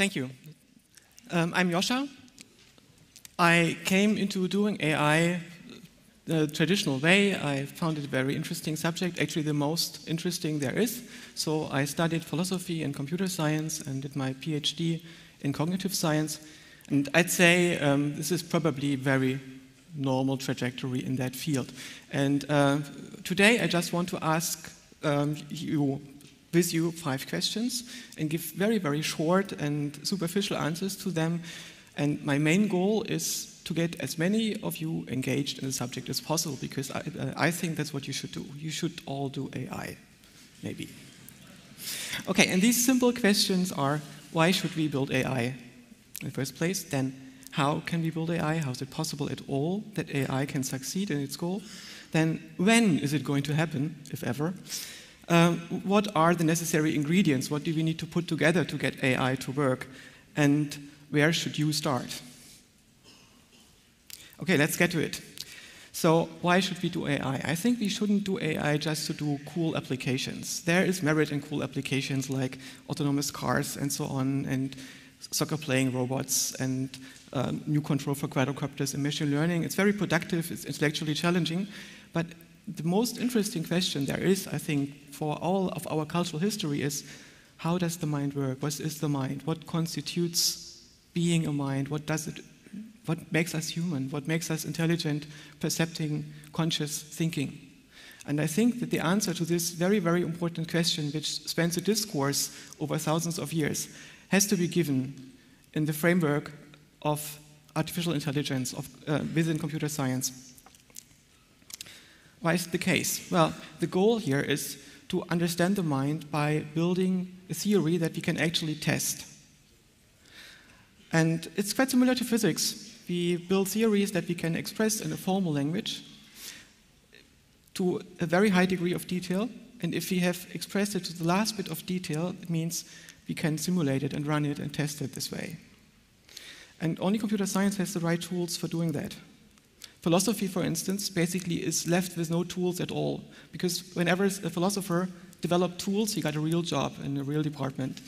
Thank you. I'm Joscha. I came into doing AI the traditional way. I found it a very interesting subject, actually the most interesting there is. So I studied philosophy and computer science and did my PhD in cognitive science. And I'd say this is probably a very normal trajectory in that field. And today I just want to ask with you 5 questions and give very, very short and superficial answers to them. And my main goal is to get as many of you engaged in the subject as possible, because I think that's what you should do. You should all do AI, maybe. Okay, and these simple questions are, why should we build AI in the first place? Then, how can we build AI? How is it possible at all that AI can succeed in its goal? Then, when is it going to happen, if ever? What are the necessary ingredients? What do we need to put together to get AI to work? And where should you start? Okay, let's get to it. So why should we do AI? I think we shouldn't do AI just to do cool applications. There is merit in cool applications like autonomous cars and so on, and soccer-playing robots, and new control for quadrocopters and machine learning. It's very productive, it's intellectually challenging, but the most interesting question there is, I think, for all of our cultural history is, how does the mind work? What is the mind? What constitutes being a mind? What makes us human? What makes us intelligent, percepting, conscious thinking? And I think that the answer to this very, very important question, which spans a discourse over thousands of years, has to be given in the framework of artificial intelligence within computer science. Why is it the case? Well, the goal here is to understand the mind by building a theory that we can actually test. And it's quite similar to physics. We build theories that we can express in a formal language to a very high degree of detail. And if we have expressed it to the last bit of detail, it means we can simulate it and run it and test it this way. And only computer science has the right tools for doing that. Philosophy, for instance, basically is left with no tools at all, because whenever a philosopher developed tools, he got a real job in a real department.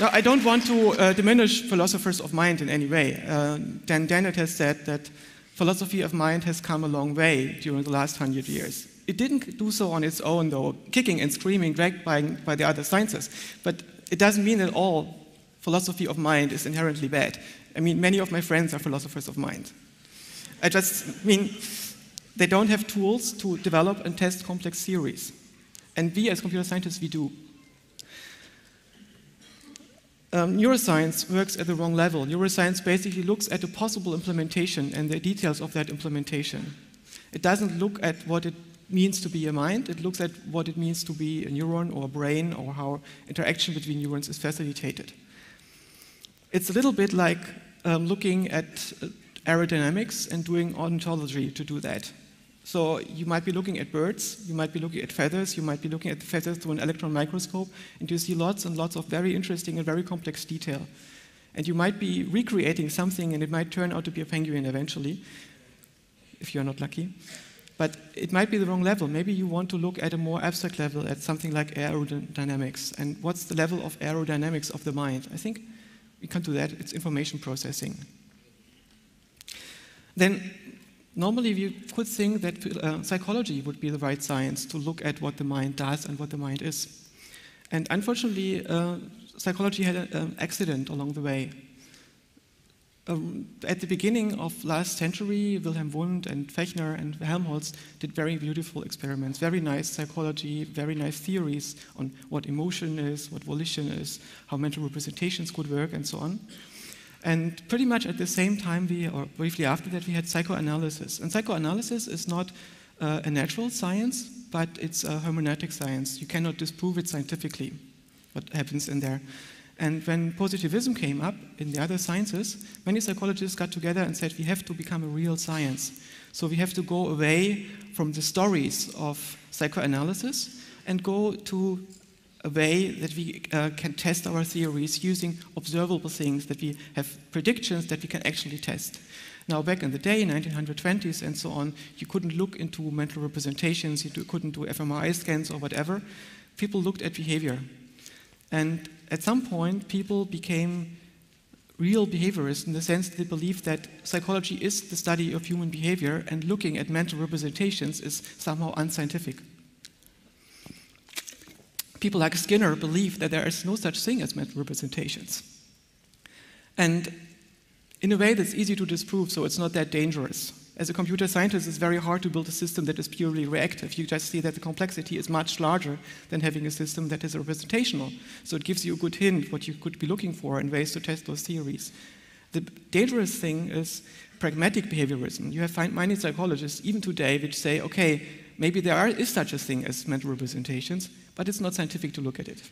Now, I don't want to diminish philosophers of mind in any way. Dan Dennett has said that philosophy of mind has come a long way during the last 100 years. It didn't do so on its own, though, kicking and screaming, dragged by the other sciences. But it doesn't mean that all philosophy of mind is inherently bad. I mean, many of my friends are philosophers of mind. I just mean they don't have tools to develop and test complex theories. And we, as computer scientists, we do. Neuroscience works at the wrong level. Neuroscience basically looks at the possible implementation and the details of that implementation. It doesn't look at what it means to be a mind. It looks at what it means to be a neuron or a brain, or how interaction between neurons is facilitated. It's a little bit like looking at aerodynamics and doing ontology to do that. So you might be looking at birds, you might be looking at feathers, you might be looking at the feathers through an electron microscope, and you see lots and lots of very interesting and very complex detail. And you might be recreating something, and it might turn out to be a penguin eventually, if you're not lucky. But it might be the wrong level. Maybe you want to look at a more abstract level, at something like aerodynamics. And what's the level of aerodynamics of the mind? I think we can't do that. It's information processing. Then, normally we could think that psychology would be the right science to look at what the mind does and what the mind is. And unfortunately, psychology had an accident along the way. At the beginning of last century, Wilhelm Wundt and Fechner and Helmholtz did very beautiful experiments, very nice psychology, very nice theories on what emotion is, what volition is, how mental representations could work, and so on. And pretty much at the same time, or briefly after that, we had psychoanalysis. And psychoanalysis is not a natural science, but it's a hermeneutic science. You cannot disprove it scientifically, what happens in there. And when positivism came up in the other sciences, many psychologists got together and said, we have to become a real science. So we have to go away from the stories of psychoanalysis and go to a way that we can test our theories using observable things, that we have predictions that we can actually test. Now, back in the day, 1920s and so on, you couldn't look into mental representations, you couldn't do fMRI scans or whatever. People looked at behavior. And at some point, people became real behaviorists in the sense that they believed that psychology is the study of human behavior and looking at mental representations is somehow unscientific. People like Skinner believe that there is no such thing as mental representations. And in a way, that's easy to disprove, so it's not that dangerous. As a computer scientist, it's very hard to build a system that is purely reactive. You just see that the complexity is much larger than having a system that is representational. So it gives you a good hint what you could be looking for and ways to test those theories. The dangerous thing is pragmatic behaviorism. You have many psychologists, even today, which say, okay, maybe there is such a thing as mental representations, but it's not scientific to look at it.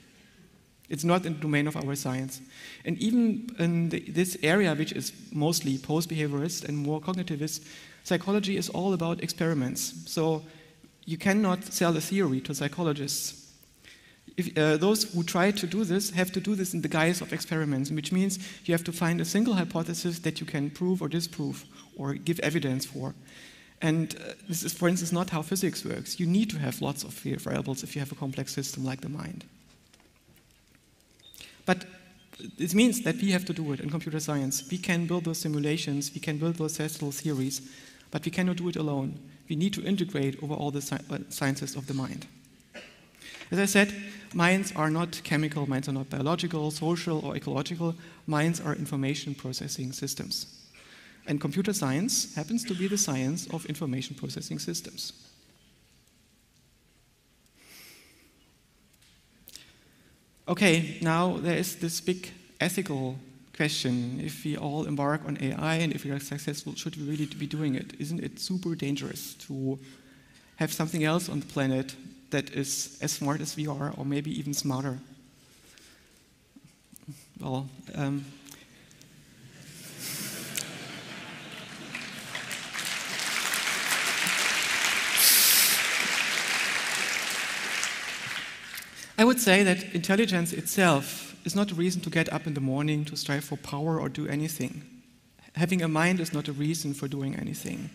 It's not in the domain of our science. And even in this area, which is mostly post-behaviorist and more cognitivist, psychology is all about experiments. So you cannot sell a theory to psychologists. Those who try to do this have to do this in the guise of experiments, which means you have to find a single hypothesis that you can prove or disprove or give evidence for. And this is, for instance, not how physics works. You need to have lots of variables if you have a complex system like the mind. But this means that we have to do it in computer science. We can build those simulations, we can build those testable theories, but we cannot do it alone. We need to integrate over all the sciences of the mind. As I said, minds are not chemical, minds are not biological, social, or ecological. Minds are information processing systems. And computer science happens to be the science of information processing systems. Okay, now there is this big ethical question. If we all embark on AI and if we are successful, should we really be doing it? Isn't it super dangerous to have something else on the planet that is as smart as we are, or maybe even smarter? Well, I would say that intelligence itself is not a reason to get up in the morning to strive for power or do anything. Having a mind is not a reason for doing anything.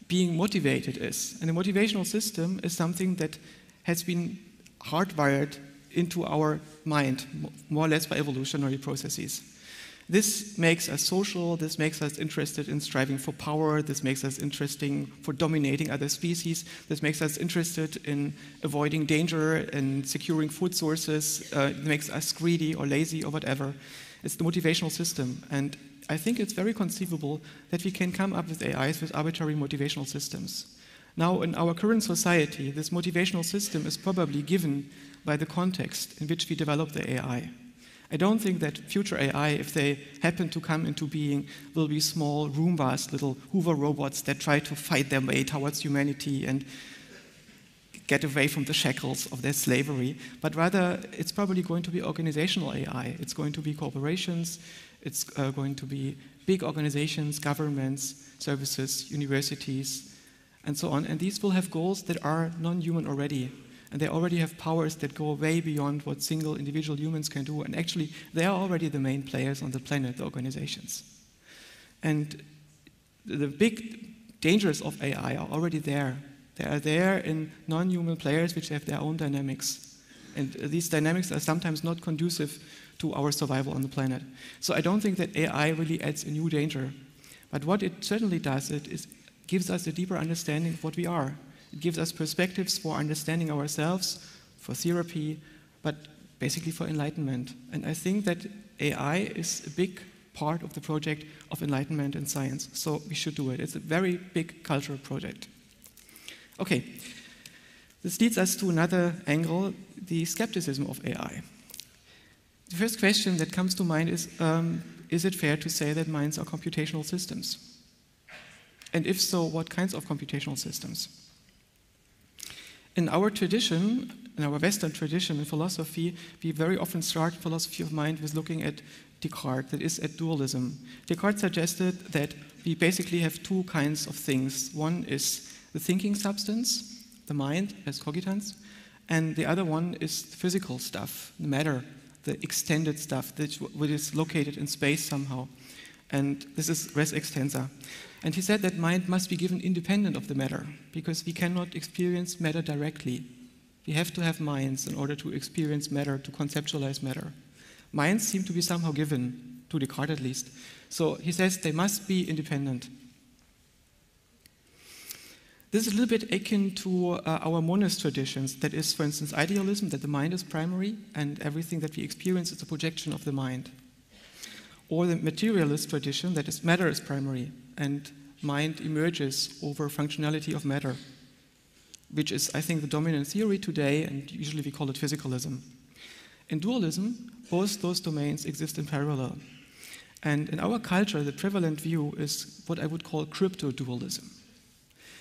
Being motivated is. And a motivational system is something that has been hardwired into our mind, more or less by evolutionary processes. This makes us social, this makes us interested in striving for power, this makes us interesting for dominating other species, this makes us interested in avoiding danger and securing food sources, it makes us greedy or lazy or whatever. It's the motivational system, and I think it's very conceivable that we can come up with AIs with arbitrary motivational systems. Now, in our current society, this motivational system is probably given by the context in which we develop the AI. I don't think that future AI, if they happen to come into being, will be small Roombas, little Hoover robots that try to fight their way towards humanity and get away from the shackles of their slavery, but rather it's probably going to be organizational AI. It's going to be corporations, it's going to be big organizations, governments, services, universities, and so on. And these will have goals that are non-human already. And they already have powers that go way beyond what single individual humans can do. And actually, they are already the main players on the planet, the organizations. And the big dangers of AI are already there. They are there in non-human players which have their own dynamics. And these dynamics are sometimes not conducive to our survival on the planet. So I don't think that AI really adds a new danger. But what it certainly does, it gives us a deeper understanding of what we are. It gives us perspectives for understanding ourselves, for therapy, but basically for enlightenment. And I think that AI is a big part of the project of enlightenment in science, so we should do it. It's a very big cultural project. Okay, this leads us to another angle, the skepticism of AI. The first question that comes to mind is it fair to say that minds are computational systems? And if so, what kinds of computational systems? In our tradition, in our Western tradition in philosophy, we very often start philosophy of mind with looking at Descartes, that is, at dualism. Descartes suggested that we basically have two kinds of things. One is the thinking substance, the mind as cogitans, and the other one is the physical stuff, the matter, the extended stuff, which is located in space somehow. And this is res extensa. And he said that mind must be given independent of the matter, because we cannot experience matter directly. We have to have minds in order to experience matter, to conceptualize matter. Minds seem to be somehow given, to Descartes at least. So he says they must be independent. This is a little bit akin to our monist traditions. That is, for instance, idealism, that the mind is primary and everything that we experience is a projection of the mind. Or the materialist tradition, that is, matter is primary and mind emerges over functionality of matter, which is, I think, the dominant theory today, and usually we call it physicalism. In dualism, both those domains exist in parallel. And in our culture, the prevalent view is what I would call crypto-dualism.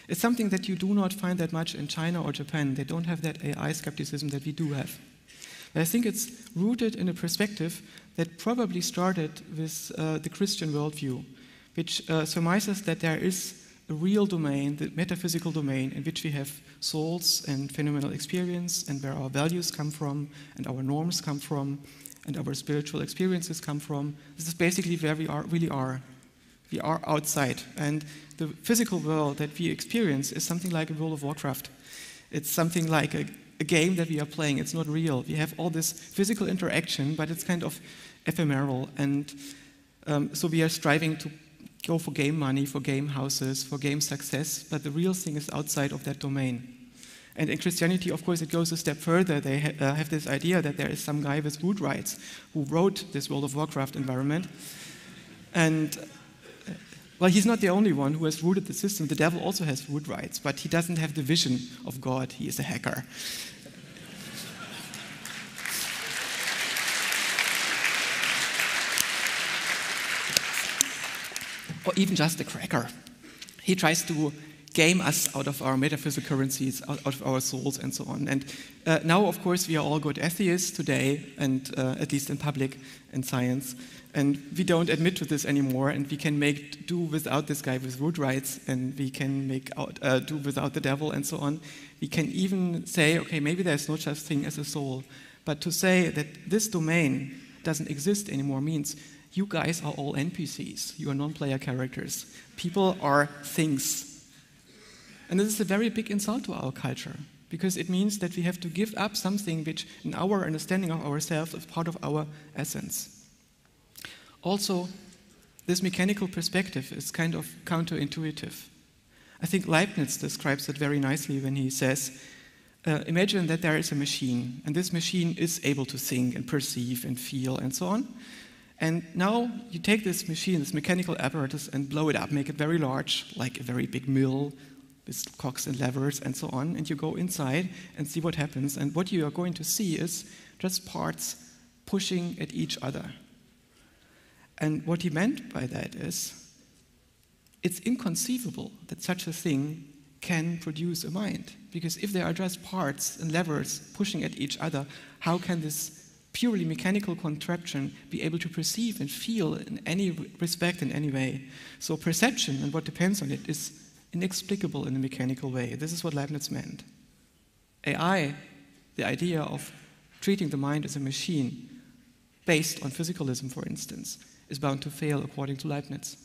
It's something that you do not find that much in China or Japan. They don't have that AI skepticism that we do have. But I think it's rooted in a perspective that probably started with the Christian worldview, which surmises that there is a real domain, the metaphysical domain, in which we have souls and phenomenal experience, and where our values come from, and our norms come from, and our spiritual experiences come from. This is basically where we really are. We are outside. And the physical world that we experience is something like a World of Warcraft. It's something like a game that we are playing. It's not real. We have all this physical interaction, but it's kind of ephemeral. And so we are striving to go for game money, for game houses, for game success, but the real thing is outside of that domain. And in Christianity, of course, it goes a step further. They have this idea that there is some guy with root rights who wrote this World of Warcraft environment. And well, he's not the only one who has rooted the system. The devil also has root rights, but he doesn't have the vision of God. He is a hacker. Or even just a cracker. He tries to game us out of our metaphysical currencies, out of our souls, and so on. And now, of course, we are all good atheists today, and at least in public and science. And we don't admit to this anymore, and we can make do without this guy with root rights, and we can make do without the devil, and so on. We can even say, okay, maybe there's no such thing as a soul. But to say that this domain doesn't exist anymore means you guys are all NPCs. You are non-player characters. People are things. And this is a very big insult to our culture, because it means that we have to give up something which, in our understanding of ourselves, is part of our essence. Also, this mechanical perspective is kind of counterintuitive. I think Leibniz describes it very nicely when he says, imagine that there is a machine, and this machine is able to think and perceive and feel and so on. And now you take this machine, this mechanical apparatus, and blow it up, make it very large, like a very big mill with cogs and levers and so on, and you go inside and see what happens. And what you are going to see is just parts pushing at each other. And what he meant by that is, it's inconceivable that such a thing can produce a mind. Because if there are just parts and levers pushing at each other, how can this purely mechanical contraption be able to perceive and feel in any respect, in any way? So perception and what depends on it is inexplicable in a mechanical way. This is what Leibniz meant. AI, the idea of treating the mind as a machine, based on physicalism, for instance, is bound to fail according to Leibniz.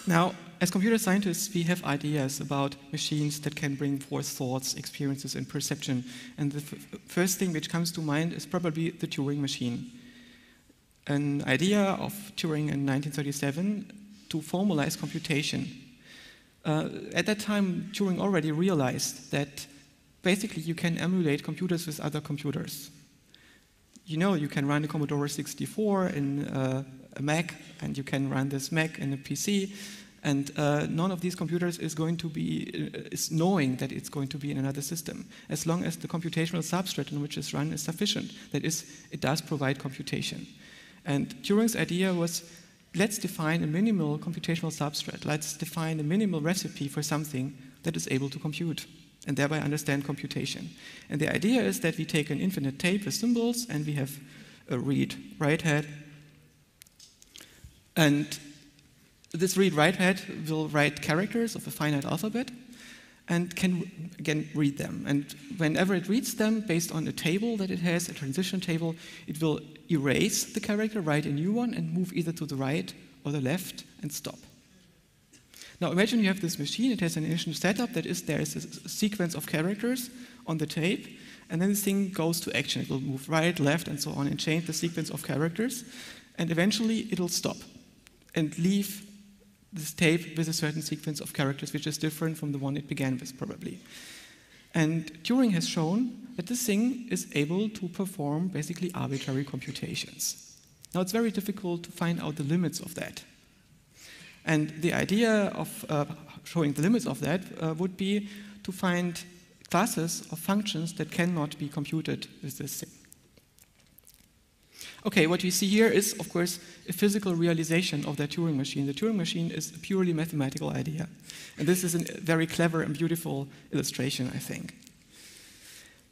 Now, as computer scientists, we have ideas about machines that can bring forth thoughts, experiences, and perception. And the first thing which comes to mind is probably the Turing machine. An idea of Turing in 1937 to formalize computation. At that time, Turing already realized that basically you can emulate computers with other computers. You know, you can run a Commodore 64 in a Mac, and you can run this Mac in a PC, and none of these computers is going to be is knowing that it's going to be in another system, as long as the computational substrate in which it's run is sufficient. That is, it does provide computation. And Turing's idea was, let's define a minimal computational substrate. Let's define a minimal recipe for something that is able to compute, and thereby understand computation. And the idea is that we take an infinite tape with symbols, and we have a read-write head. And this read-write head will write characters of a finite alphabet, and can, again, read them. And whenever it reads them, based on a table that it has, a transition table, it will erase the character, write a new one, and move either to the right or the left and stop. Now imagine you have this machine, it has an initial setup, that is, there is a sequence of characters on the tape, and then this thing goes to action. It will move right, left, and so on, and change the sequence of characters, and eventually it'll stop and leave this tape with a certain sequence of characters, which is different from the one it began with, probably. And Turing has shown that this thing is able to perform basically arbitrary computations. Now, it's very difficult to find out the limits of that. And the idea of showing the limits of that would be to find classes of functions that cannot be computed with this thing. Okay, what we see here is, of course, a physical realization of that Turing machine. The Turing machine is a purely mathematical idea. And this is a very clever and beautiful illustration, I think.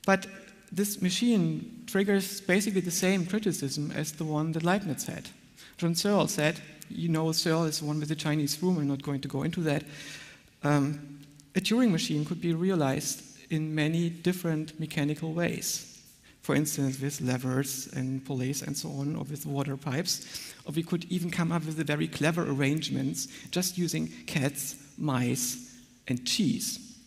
But this machine triggers basically the same criticism as the one that Leibniz had. John Searle said, you know, Searle is the one with the Chinese room, I'm not going to go into that. A Turing machine could be realized in many different mechanical ways. For instance, with levers and pulleys and so on, or with water pipes. Or we could even come up with very clever arrangements just using cats, mice, and cheese.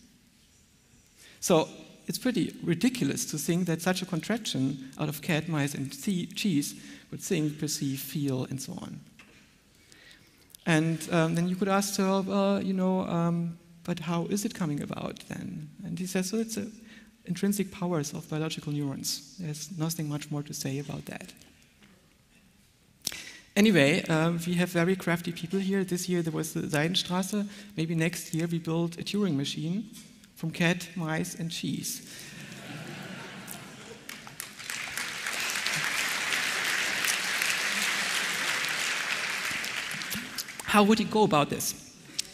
So it's pretty ridiculous to think that such a contraption out of cat, mice, and cheese would think, perceive, feel, and so on. And then you could ask Searle, well, you know, but how is it coming about then? And he says, so it's a intrinsic powers of biological neurons. There's nothing much more to say about that. Anyway, we have very crafty people here. This year there was the Seidenstraße. Maybe next year we build a Turing machine from cat, mice, and cheese. How would you go about this?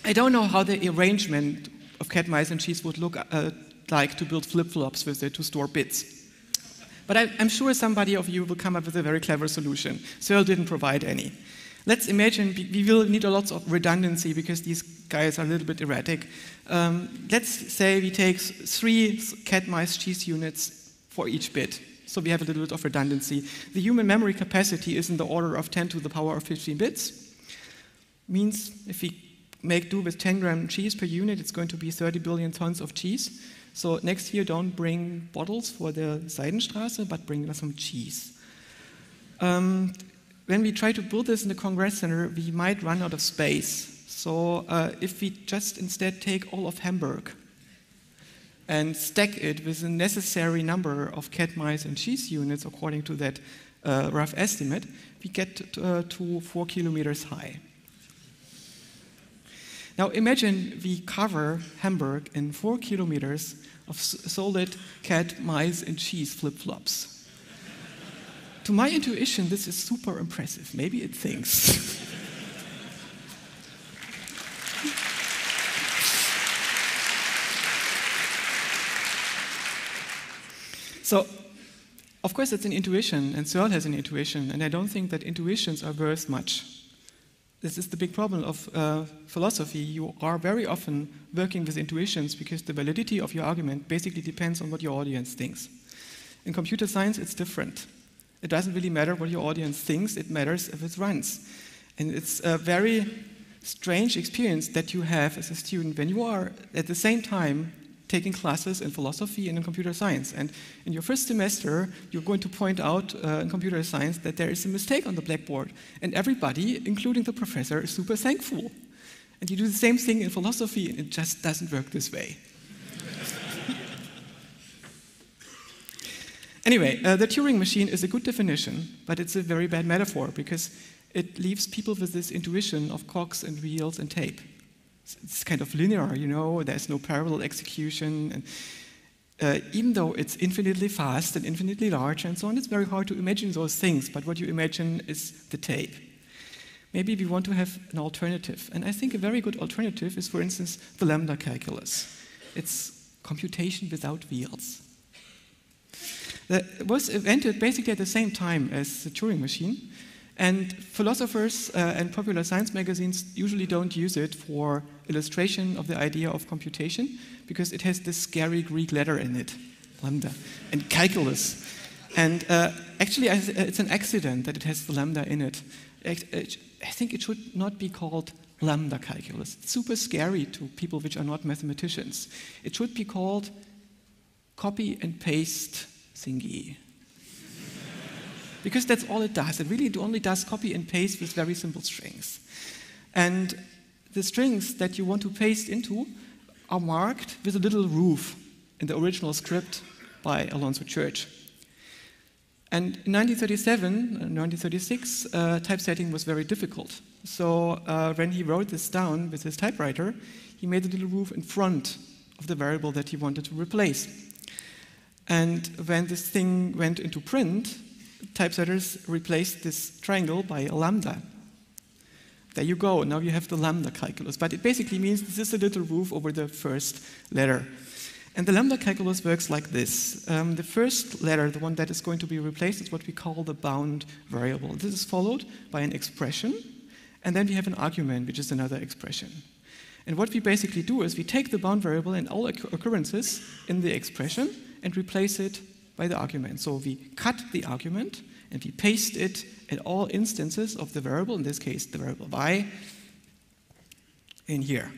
I don't know how the arrangement of cat, mice, and cheese would look like to build flip-flops with it to store bits. But I'm sure somebody of you will come up with a very clever solution. Searle didn't provide any. Let's imagine we will need a lot of redundancy because these guys are a little bit erratic. Let's say we take 3 cat, mice, cheese units for each bit. So we have a little bit of redundancy. The human memory capacity is in the order of 10 to the power of 15 bits. Means if we make do with 10 gram cheese per unit, it's going to be 30 billion tons of cheese. So next year, don't bring bottles for the Seidenstraße, but bring some cheese. When we try to build this in the Congress Center, we might run out of space. So if we just instead take all of Hamburg and stack it with a necessary number of cat, mice, and cheese units, according to that rough estimate, we get to 4 kilometers high. Now imagine we cover Hamburg in 4 kilometers of solid cat, mice, and cheese flip-flops. To my intuition, this is super impressive. Maybe it thinks. So, of course, it's an intuition, and Searle has an intuition, and I don't think that intuitions are worth much. This is the big problem of philosophy. You are very often working with intuitions because the validity of your argument basically depends on what your audience thinks. In computer science, it's different. It doesn't really matter what your audience thinks, it matters if it runs. And it's a very strange experience that you have as a student when you are at the same time taking classes in philosophy and in computer science. And in your first semester, you're going to point out in computer science that there is a mistake on the blackboard. And everybody, including the professor, is super thankful. And you do the same thing in philosophy, and it just doesn't work this way. Anyway, the Turing machine is a good definition, but it's a very bad metaphor because it leaves people with this intuition of cogs and wheels and tape. It's kind of linear, you know, there's no parallel execution. And, even though it's infinitely fast and infinitely large and so on, it's very hard to imagine those things, but what you imagine is the tape. Maybe we want to have an alternative. And I think a very good alternative is, for instance, the lambda calculus. It's computation without wheels. It was invented basically at the same time as the Turing machine. And philosophers and popular science magazines usually don't use it for illustration of the idea of computation because it has this scary Greek letter in it, lambda, and calculus. And actually, it's an accident that it has the lambda in it. I think it should not be called lambda calculus. It's super scary to people which are not mathematicians. It should be called copy and paste thingy. Because that's all it does. It really only does copy and paste with very simple strings. And the strings that you want to paste into are marked with a little roof in the original script by Alonzo Church. And in 1936, typesetting was very difficult. So when he wrote this down with his typewriter, he made a little roof in front of the variable that he wanted to replace. And when this thing went into print, typesetters replaced this triangle by a lambda. There you go, now you have the lambda calculus. But it basically means this is a little roof over the first letter. And the lambda calculus works like this. The first letter, the one that is going to be replaced, is what we call the bound variable. This is followed by an expression, and then we have an argument, which is another expression. And what we basically do is we take the bound variable and all occurrences in the expression and replace it by the argument. So we cut the argument and we paste it at all instances of the variable, in this case the variable y, in here.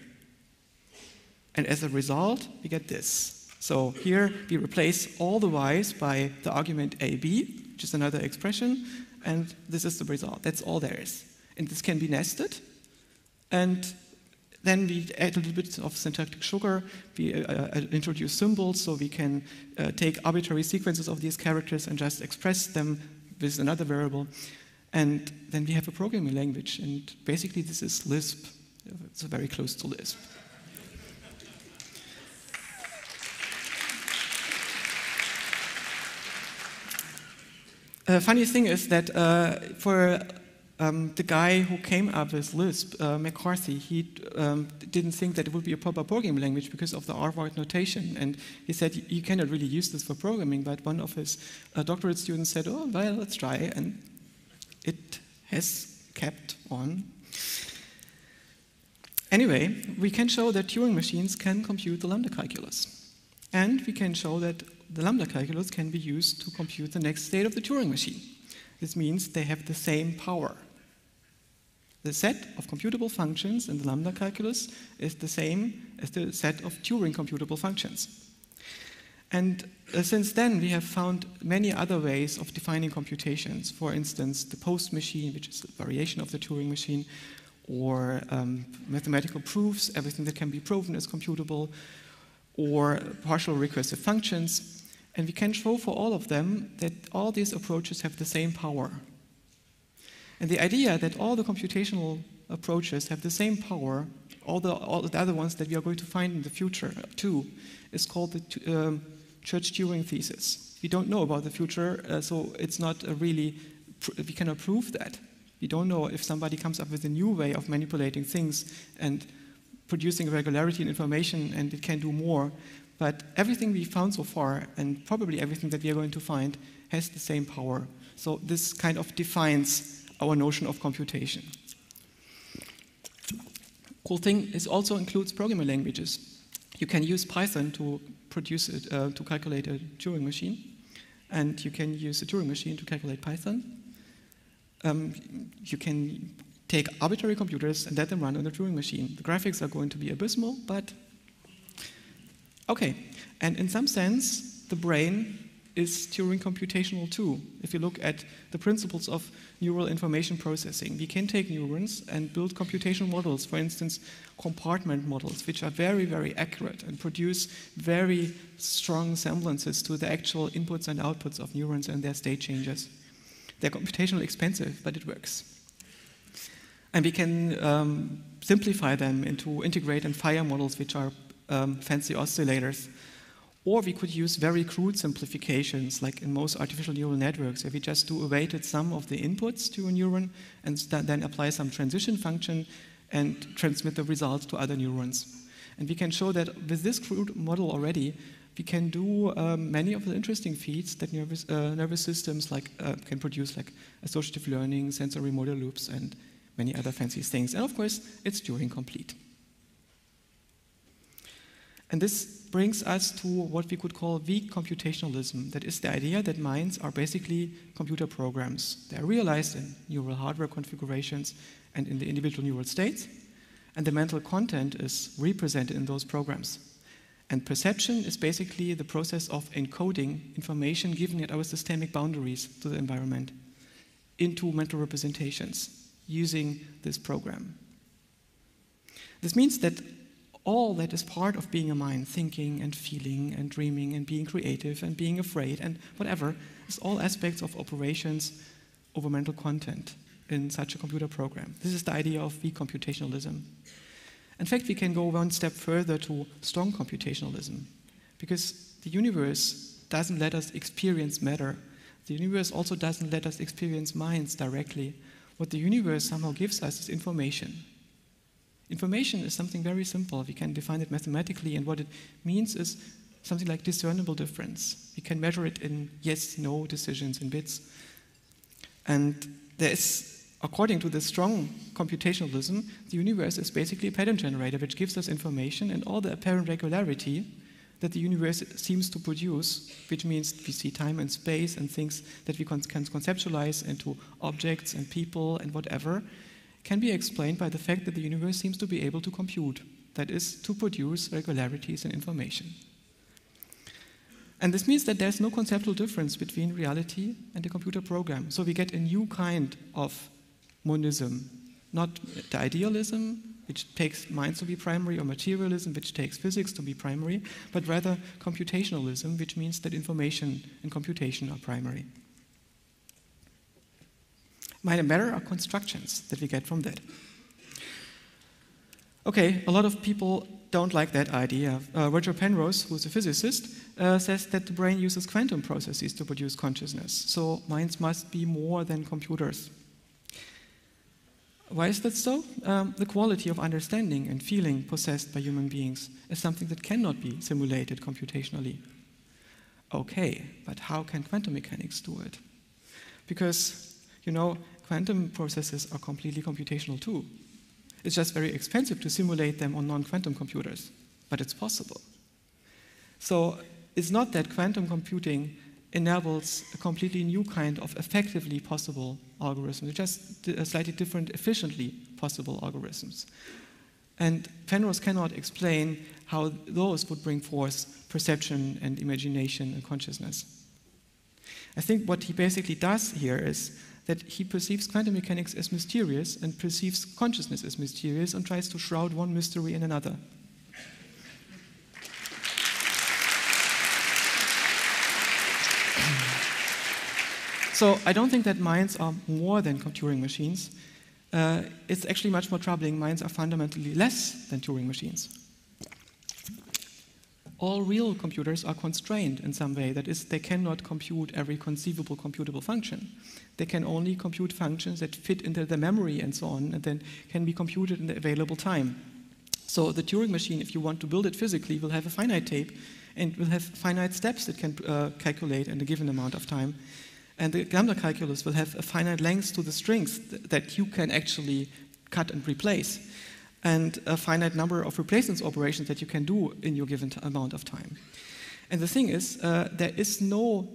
And as a result, we get this. So here we replace all the y's by the argument ab, which is another expression, and this is the result. That's all there is. And this can be nested, and then we add a little bit of syntactic sugar. We introduce symbols, so we can take arbitrary sequences of these characters and just express them with another variable. And then we have a programming language, and basically this is Lisp. It's very close to Lisp. Funny thing is that for the guy who came up with Lisp, McCarthy, he didn't think that it would be a proper programming language because of the R-word notation. And he said, you cannot really use this for programming. But one of his doctorate students said, oh, well, let's try. And it has kept on. Anyway, we can show that Turing machines can compute the lambda calculus. And we can show that the lambda calculus can be used to compute the next state of the Turing machine. This means they have the same power. The set of computable functions in the lambda calculus is the same as the set of Turing computable functions. And since then, we have found many other ways of defining computations. For instance, the post machine, which is a variation of the Turing machine, or mathematical proofs, everything that can be proven is computable, or partial recursive functions. And we can show for all of them that all these approaches have the same power. And the idea that all the computational approaches have the same power, all the other ones that we are going to find in the future too, is called the Church-Turing thesis. We don't know about the future, so it's not really, we cannot prove that. We don't know if somebody comes up with a new way of manipulating things and producing regularity in information and it can do more. But everything we found so far, and probably everything that we are going to find, has the same power. So this kind of defines our notion of computation. Cool thing is also includes programming languages. You can use Python to produce it, to calculate a Turing machine, and you can use a Turing machine to calculate Python. You can take arbitrary computers and let them run on a Turing machine. The graphics are going to be abysmal, but okay. And in some sense, the brain is Turing computational too. If you look at the principles of neural information processing, we can take neurons and build computational models, for instance, compartment models, which are very, very accurate and produce very strong semblances to the actual inputs and outputs of neurons and their state changes. They're computationally expensive, but it works. And we can simplify them into integrate and fire models, which are fancy oscillators. Or we could use very crude simplifications, like in most artificial neural networks, where we just do a weighted sum of the inputs to a neuron and then apply some transition function and transmit the results to other neurons. And we can show that with this crude model already, we can do many of the interesting feats that nervous systems can produce, like associative learning, sensory motor loops, and many other fancy things. And of course, it's Turing complete. And this brings us to what we could call weak computationalism. That is the idea that minds are basically computer programs. They are realized in neural hardware configurations and in the individual neural states, and the mental content is represented in those programs. And perception is basically the process of encoding information given at our systemic boundaries to the environment into mental representations using this program. This means that all that is part of being a mind, thinking and feeling and dreaming and being creative and being afraid and whatever, is all aspects of operations over mental content in such a computer program. This is the idea of weak computationalism. In fact, we can go one step further to strong computationalism, because the universe doesn't let us experience matter. The universe also doesn't let us experience minds directly. What the universe somehow gives us is information. Information is something very simple. We can define it mathematically, and what it means is something like discernible difference. We can measure it in yes, no decisions in bits. And there is, according to the strong computationalism, the universe is basically a pattern generator which gives us information and all the apparent regularity that the universe seems to produce, which means we see time and space and things that we can conceptualize into objects and people and whatever, can be explained by the fact that the universe seems to be able to compute, that is, to produce regularities in information. And this means that there's no conceptual difference between reality and a computer program. So we get a new kind of monism, not the idealism, which takes minds to be primary, or materialism, which takes physics to be primary, but rather computationalism, which means that information and computation are primary. Mind and matter are constructions that we get from that. Okay, a lot of people don't like that idea. Roger Penrose, who's a physicist, says that the brain uses quantum processes to produce consciousness. So minds must be more than computers. Why is that so? The quality of understanding and feeling possessed by human beings is something that cannot be simulated computationally. Okay, but how can quantum mechanics do it? Because, you know, quantum processes are completely computational too. It's just very expensive to simulate them on non-quantum computers, but it's possible. So it's not that quantum computing enables a completely new kind of effectively possible algorithms, just slightly different, efficiently possible algorithms. And Penrose cannot explain how those would bring forth perception and imagination and consciousness. I think what he basically does here is that he perceives quantum mechanics as mysterious and perceives consciousness as mysterious and tries to shroud one mystery in another. So I don't think that minds are more than Turing machines. It's actually much more troubling. Minds are fundamentally less than Turing machines. All real computers are constrained in some way. That is, they cannot compute every conceivable computable function. They can only compute functions that fit into the memory and so on, and then can be computed in the available time. So the Turing machine, if you want to build it physically, will have a finite tape and will have finite steps that can calculate in a given amount of time. And the lambda calculus will have a finite length to the strings that you can actually cut and replace, and a finite number of replacement operations that you can do in your given amount of time. And the thing is, there is no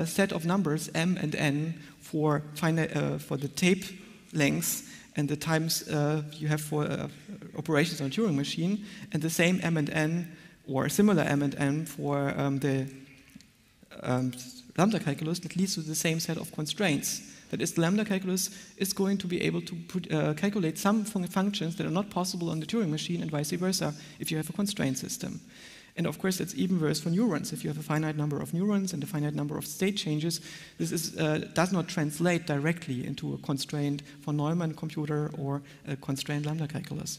set of numbers, m and n, for the tape lengths and the times you have for operations on a Turing machine, and the same m and n, or similar m and n for the lambda calculus that leads to the same set of constraints. That is, the lambda calculus is going to be able to calculate some functions that are not possible on the Turing machine, and vice versa if you have a constraint system. And of course, it's even worse for neurons. If you have a finite number of neurons and a finite number of state changes, this does not translate directly into a constrained von Neumann computer or a constrained lambda calculus.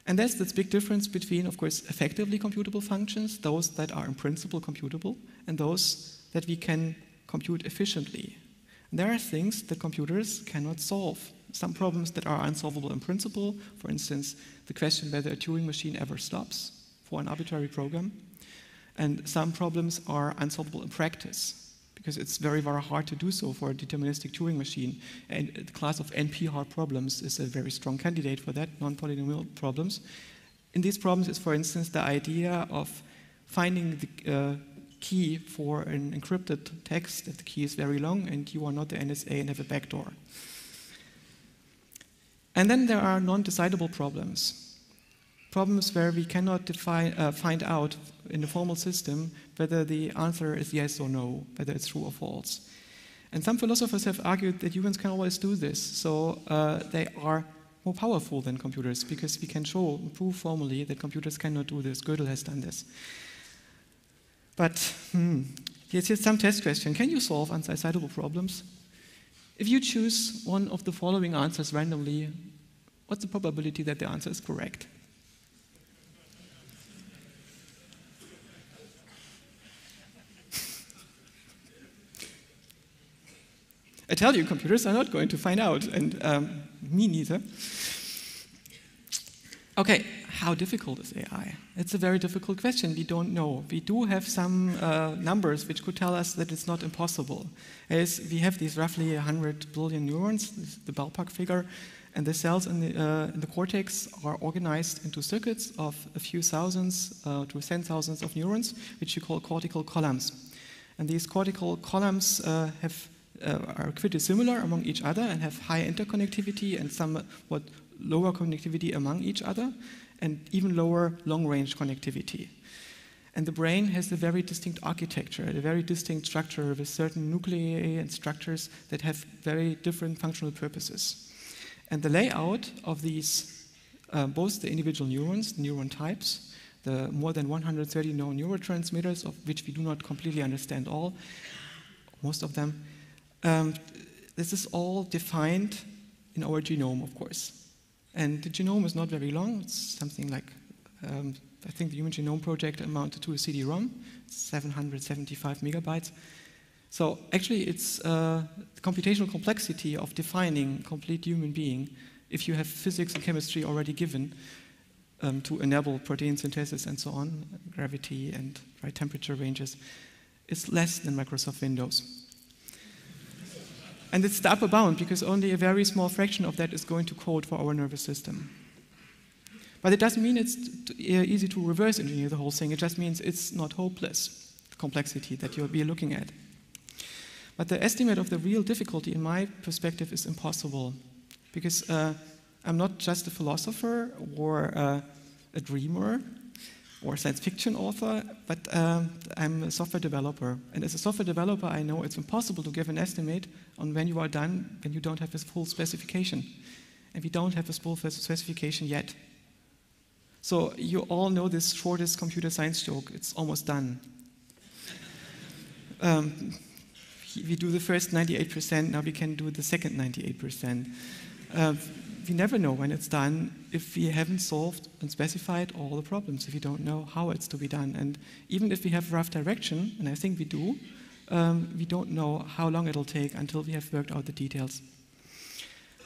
And that's this big difference between, of course, effectively computable functions, those that are in principle computable, and those that we can compute efficiently. And there are things that computers cannot solve. some problems that are unsolvable in principle, for instance, the question whether a Turing machine ever stops for an arbitrary program. And some problems are unsolvable in practice, because it's very, very hard to do so for a deterministic Turing machine. And the class of NP-hard problems is a very strong candidate for that, non-polynomial problems. In these problems is, for instance, the idea of finding the key for an encrypted text if the key is very long and you are not the NSA and have a backdoor. And then there are non-decidable problems. Problems where we cannot find out in the formal system whether the answer is yes or no, whether it's true or false. And some philosophers have argued that humans can always do this, so they are more powerful than computers, because we can prove formally that computers cannot do this. Gödel has done this. But here's some test question. Can you solve undecidable problems? If you choose one of the following answers randomly, what's the probability that the answer is correct? I tell you, computers are not going to find out, and me neither. Okay, how difficult is AI? It's a very difficult question. We don't know. We do have some numbers which could tell us that it's not impossible. As we have these roughly 100 billion neurons, this is the ballpark figure, and the cells in the cortex are organized into circuits of a few thousands to 10,000 of neurons, which you call cortical columns. And these cortical columns are pretty similar among each other and have high interconnectivity and somewhat lower connectivity among each other, and even lower long-range connectivity. And the brain has a very distinct architecture, a very distinct structure with certain nuclei and structures that have very different functional purposes. And the layout of these, both the individual neurons, neuron types, the more than 130 known neurotransmitters, of which we do not completely understand all, most of them, this is all defined in our genome, of course. And the genome is not very long. It's something like, I think the Human Genome Project amounted to a CD-ROM, 775 megabytes. So actually, it's the computational complexity of defining a complete human being, if you have physics and chemistry already given to enable protein synthesis and so on, gravity and temperature ranges, is less than Microsoft Windows. And it's the upper bound, because only a very small fraction of that is going to code for our nervous system. But it doesn't mean it's easy to reverse engineer the whole thing. It just means it's not hopeless, the complexity that you'll be looking at. But the estimate of the real difficulty, in my perspective, is impossible. Because I'm not just a philosopher or a dreamer or science fiction author, but I'm a software developer. And as a software developer, I know it's impossible to give an estimate on when you are done when you don't have a full specification. And we don't have a full specification yet. So you all know this shortest computer science joke. It's almost done. We do the first 98%, now we can do the second 98%. We never know when it's done if we haven't solved and specified all the problems, if we don't know how it's to be done. And even if we have rough direction, and I think we do, we don't know how long it'll take until we have worked out the details.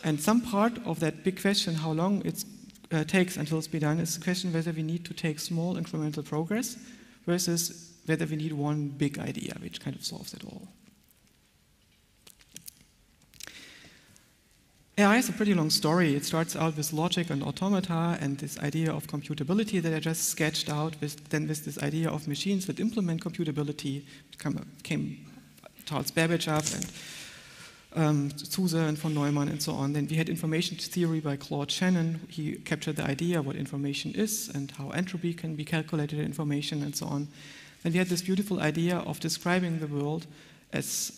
And some part of that big question, how long it takes until it's be done, is the question whether we need to take small incremental progress versus whether we need one big idea which kind of solves it all. AI is a pretty long story. It starts out with logic and automata and this idea of computability that I just sketched out, then with this idea of machines that implement computability. Came Charles Babbage up and Zuse and von Neumann and so on. Then we had information theory by Claude Shannon. He captured the idea of what information is and how entropy can be calculated in information and so on. Then we had this beautiful idea of describing the world as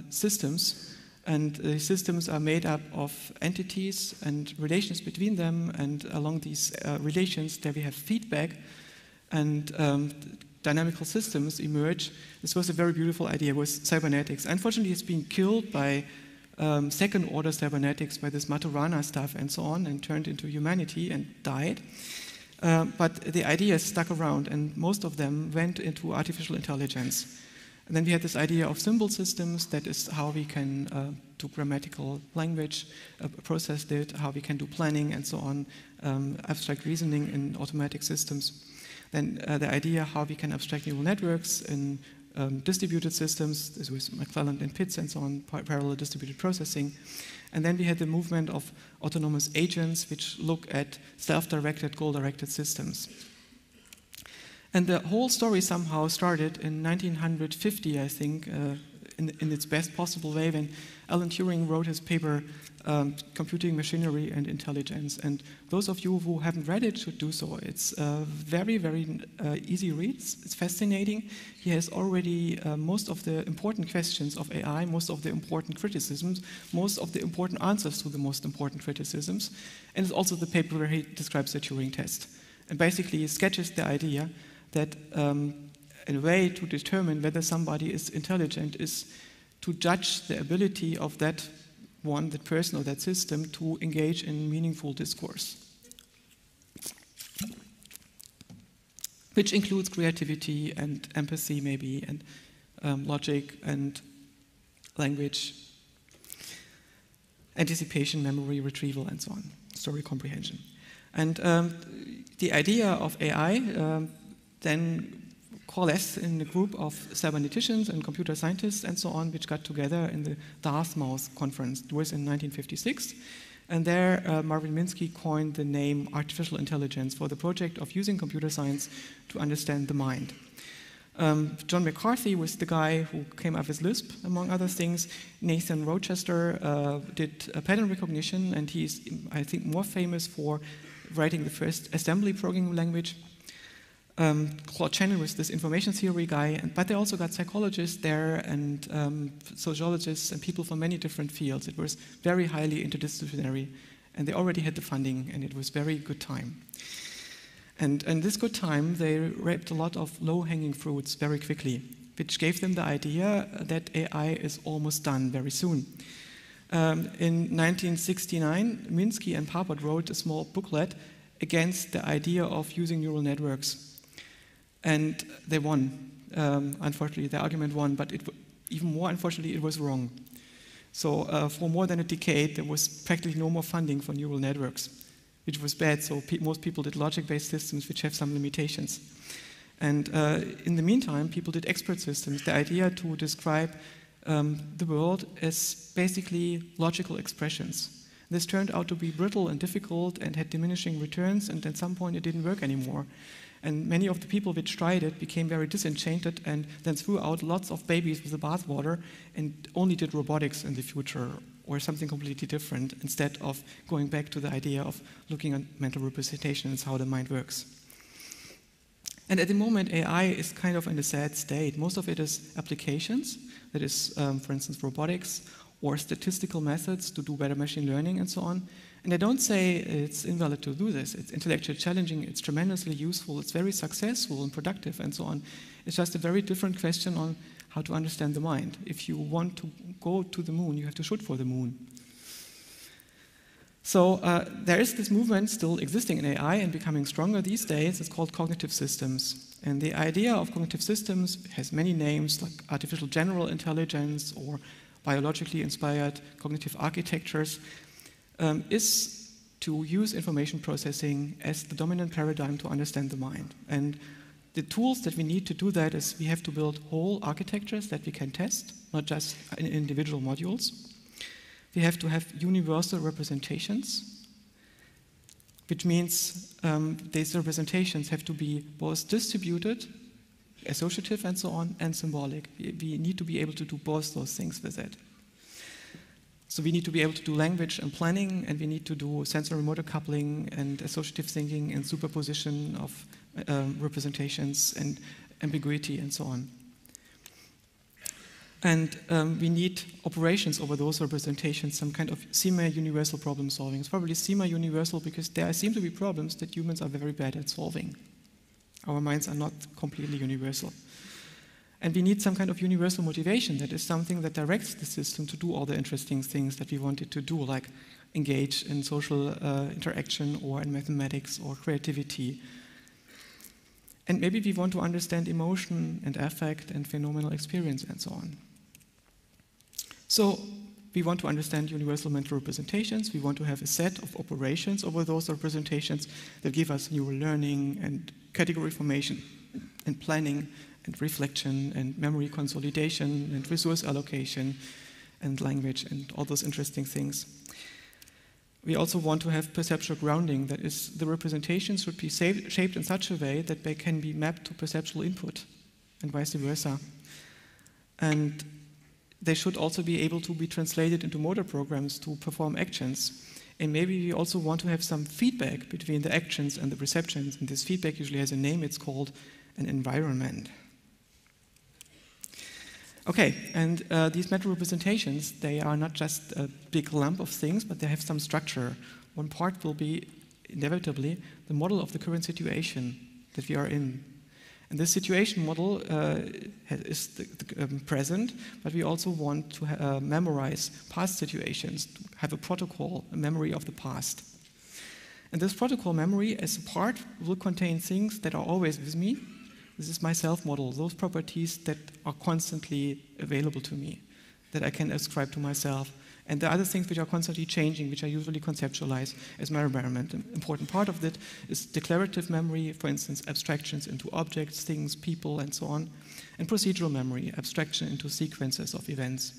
systems. And the systems are made up of entities and relations between them, and along these relations there we have feedback, and dynamical systems emerge. This was a very beautiful idea with cybernetics. Unfortunately, it's been killed by second-order cybernetics, by this Maturana stuff and so on, and turned into humanity and died. But the ideas stuck around, and most of them went into artificial intelligence. And then we had this idea of symbol systems, that is how we can do grammatical language, process it, how we can do planning and so on, abstract reasoning in automatic systems. Then the idea how we can abstract neural networks in distributed systems, this was McClelland and Pitts and so on, parallel distributed processing. And then we had the movement of autonomous agents, which look at self-directed, goal-directed systems. And the whole story somehow started in 1950, I think, in its best possible way, when Alan Turing wrote his paper, Computing Machinery and Intelligence. And those of you who haven't read it should do so. It's very, very easy read. It's fascinating. He has already most of the important questions of AI, most of the important criticisms, most of the important answers to the most important criticisms. And it's also the paper where he describes the Turing test. And basically he sketches the idea that a way to determine whether somebody is intelligent is to judge the ability of that person or that system to engage in meaningful discourse, which includes creativity and empathy maybe, and logic and language, anticipation, memory retrieval, and so on, story comprehension. And the idea of AI then coalesced in a group of cyberneticians and computer scientists and so on, which got together in the Dartmouth conference. It was in 1956. And there, Marvin Minsky coined the name artificial intelligence for the project of using computer science to understand the mind. John McCarthy was the guy who came up with Lisp, among other things. Nathan Rochester did pattern recognition, and he's, I think, more famous for writing the first assembly programming language. Claude Shannon was this information theory guy, but they also got psychologists there and sociologists and people from many different fields. It was very highly interdisciplinary, and they already had the funding, and it was very good time. And in this good time, they reaped a lot of low-hanging fruits very quickly, which gave them the idea that AI is almost done very soon. In 1969, Minsky and Papert wrote a small booklet against the idea of using neural networks. And they won. Unfortunately, the argument won, but even more unfortunately, it was wrong. So for more than a decade, there was practically no more funding for neural networks, which was bad. So most people did logic-based systems, which have some limitations. And in the meantime, people did expert systems, the idea to describe the world as basically logical expressions. This turned out to be brittle and difficult and had diminishing returns, and at some point it didn't work anymore. And many of the people which tried it became very disenchanted and then threw out lots of babies with the bathwater and only did robotics in the future or something completely different instead of going back to the idea of looking at mental representations, how the mind works. And at the moment, AI is kind of in a sad state. Most of it is applications, that is, for instance, robotics or statistical methods to do better machine learning and so on. And I don't say it's invalid to do this. It's intellectually challenging, it's tremendously useful, it's very successful and productive and so on. It's just a very different question on how to understand the mind. If you want to go to the moon, you have to shoot for the moon. So there is this movement still existing in AI and becoming stronger these days. It's called cognitive systems. And the idea of cognitive systems has many names, like artificial general intelligence or biologically inspired cognitive architectures. Is to use information processing as the dominant paradigm to understand the mind. And the tools that we need to do that is we have to build whole architectures that we can test, not just in individual modules. We have to have universal representations, which means these representations have to be both distributed, associative and so on, and symbolic. We need to be able to do both those things with it. So we need to be able to do language and planning, and we need to do sensory motor coupling and associative thinking and superposition of representations and ambiguity and so on. And we need operations over those representations, some kind of semi-universal problem solving. It's probably semi-universal because there seem to be problems that humans are very bad at solving. Our minds are not completely universal. And we need some kind of universal motivation that is something that directs the system to do all the interesting things that we want it to do, like engage in social interaction or in mathematics or creativity. And maybe we want to understand emotion and affect and phenomenal experience and so on. So we want to understand universal mental representations. We want to have a set of operations over those representations that give us neural learning and category formation and planning and reflection and memory consolidation and resource allocation and language and all those interesting things. We also want to have perceptual grounding. That is, the representations should be shaped in such a way that they can be mapped to perceptual input and vice versa. And they should also be able to be translated into motor programs to perform actions. And maybe we also want to have some feedback between the actions and the perceptions. And this feedback usually has a name. It's called an environment. Okay, and these meta representations, they are not just a big lump of things, but they have some structure. One part will be, inevitably, the model of the current situation that we are in. And this situation model is the present, but we also want to memorize past situations, to have a protocol, a memory of the past. And this protocol memory, as a part, will contain things that are always with me. This is my self model, those properties that are constantly available to me, that I can ascribe to myself. And the other things which are constantly changing, which I usually conceptualize as my environment. An important part of that is declarative memory, for instance, abstractions into objects, things, people, and so on. And procedural memory, abstraction into sequences of events.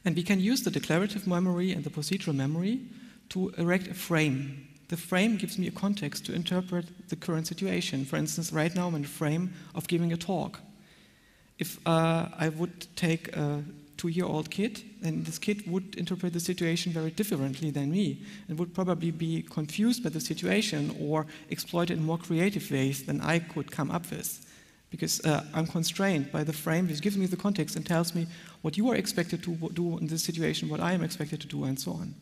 And we can use the declarative memory and the procedural memory to erect a frame. The frame gives me a context to interpret the current situation. For instance, right now I'm in the frame of giving a talk. If I would take a 2-year-old kid, then this kid would interpret the situation very differently than me and would probably be confused by the situation or exploit it in more creative ways than I could come up with. Because I'm constrained by the frame which gives me the context and tells me what you are expected to do in this situation, what I am expected to do, and so on.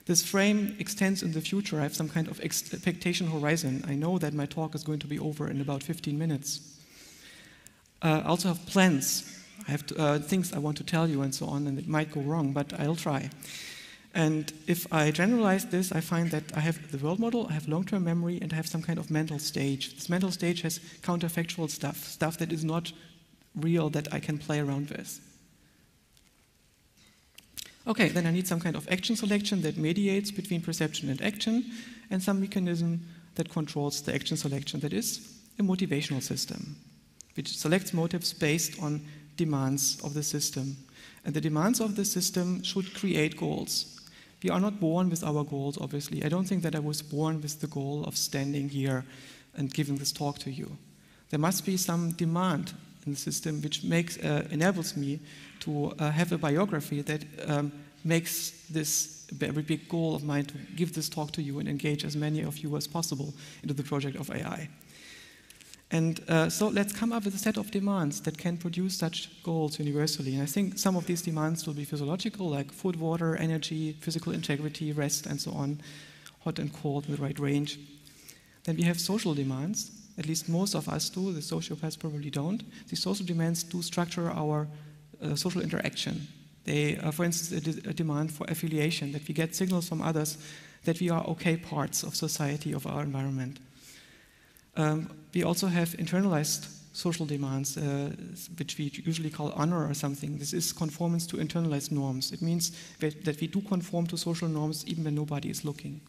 This frame extends in the future. I have some kind of expectation horizon. I know that my talk is going to be over in about 15 minutes. I also have plans. I have things I want to tell you and so on, and it might go wrong, but I'll try. And if I generalize this, I find that I have the world model, I have long-term memory, and I have some kind of mental stage. This mental stage has counterfactual stuff that is not real that I can play around with. Okay, then I need some kind of action selection that mediates between perception and action, and some mechanism that controls the action selection, that is a motivational system, which selects motives based on demands of the system. And the demands of the system should create goals. We are not born with our goals, obviously. I don't think that I was born with the goal of standing here and giving this talk to you. There must be some demand in the system which enables me to have a biography that makes this very big goal of mine to give this talk to you and engage as many of you as possible into the project of AI. And so let's come up with a set of demands that can produce such goals universally. And I think some of these demands will be physiological, like food, water, energy, physical integrity, rest, and so on, hot and cold in the right range. Then we have social demands. At least most of us do. The sociopaths probably don't. These social demands do structure our social interaction. They, for instance, a demand for affiliation, that we get signals from others that we are okay parts of society, of our environment. We also have internalized social demands, which we usually call honor or something. This is conformance to internalized norms. It means that we do conform to social norms even when nobody is looking.